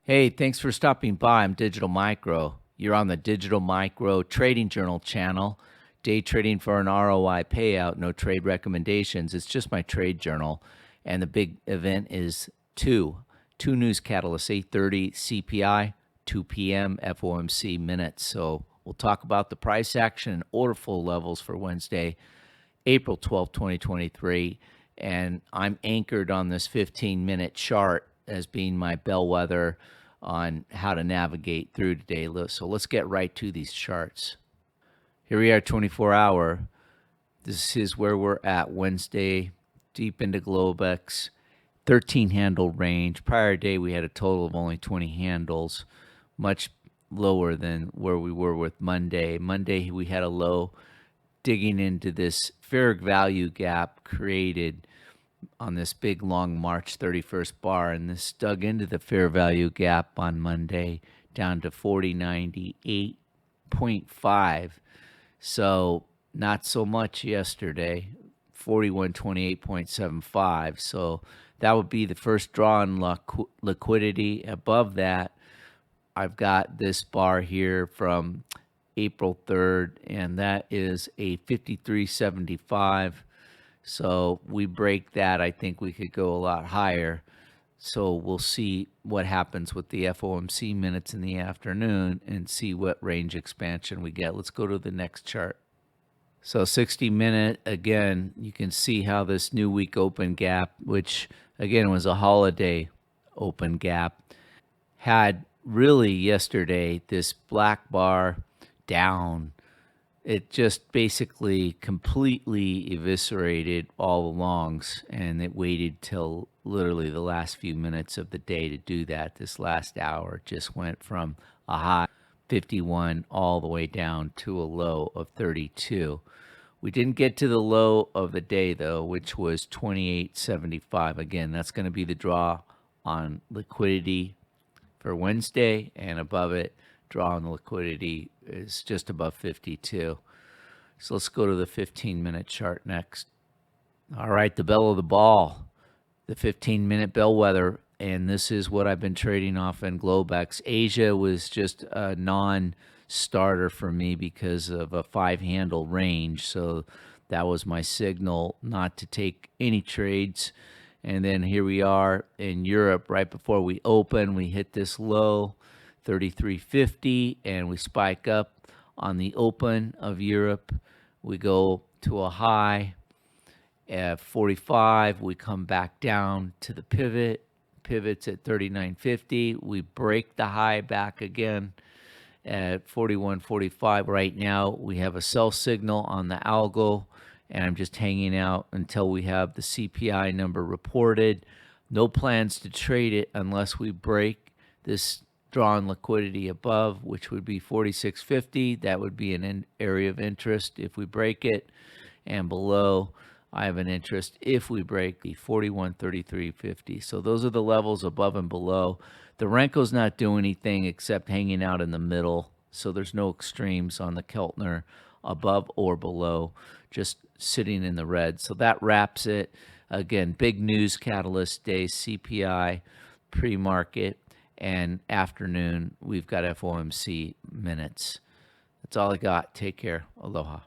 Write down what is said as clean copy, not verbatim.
Hey, thanks for stopping by. I'm Digital Micro. You're on the Digital Micro Trading Journal channel. Day trading for an ROI payout, no trade recommendations. It's just my trade journal. And the big event is two news catalysts, 8:30 CPI, 2 p.m. FOMC minutes. So we'll talk about the price action and order flow levels for Wednesday, April 12th, 2023. And I'm anchored on this 15-minute chart as being my bellwether on how to navigate through today. So let's get right to these charts. Here we are, 24-hour. This is where we're at Wednesday, deep into Globex, 13 handle range. Prior day, we had a total of only 20 handles, much lower than where we were with Monday. Monday, we had a low digging into this fair value gap created on this big long March 31st bar, and this dug into the fair value gap on Monday down to 4098.5. So not so much yesterday, 4128.75. So that would be the first draw in liquidity. Above that, I've got this bar here from April 3rd, and that is a 53.75. So we break that, I think we could go a lot higher. So we'll see what happens with the FOMC minutes in the afternoon and see what range expansion we get. Let's go to the next chart. So 60-minute, again, you can see how this new week open gap, which again was a holiday open gap, had really yesterday this black bar down. It just basically completely eviscerated all the longs, and it waited till literally the last few minutes of the day to do that. This last hour just went from a high 51 all the way down to a low of 32. We didn't get to the low of the day, though, which was 28.75. Again, that's going to be the draw on liquidity for Wednesday, and above it, draw on the liquidity is just above 52. So let's go to the 15-minute chart next. All right, the bell of the ball, the 15-minute bellwether, and this is what I've been trading off in Globex. Asia was just a non-starter for me because of a 5-handle range, so that was my signal not to take any trades. And then here we are in Europe. Right before we open, we hit this low, 33.50, and we spike up on the open of Europe. We go to a high at 45. We come back down to the pivot. Pivot's at 39.50. We break the high back again at 41.45. Right now, we have a sell signal on the algo, and I'm just hanging out until we have the CPI number reported. No plans to trade it unless we break this drawn liquidity above, which would be 46.50. That would be an area of interest if we break it. And below, I have an interest if we break the 41.33.50. So those are the levels above and below. The Renko's not doing anything except hanging out in the middle. So there's no extremes on the Keltner above or below, just sitting in the red. So that wraps it. Again, big news catalyst day, CPI, pre-market, and afternoon, we've got FOMC minutes. That's all I got. Take care. Aloha.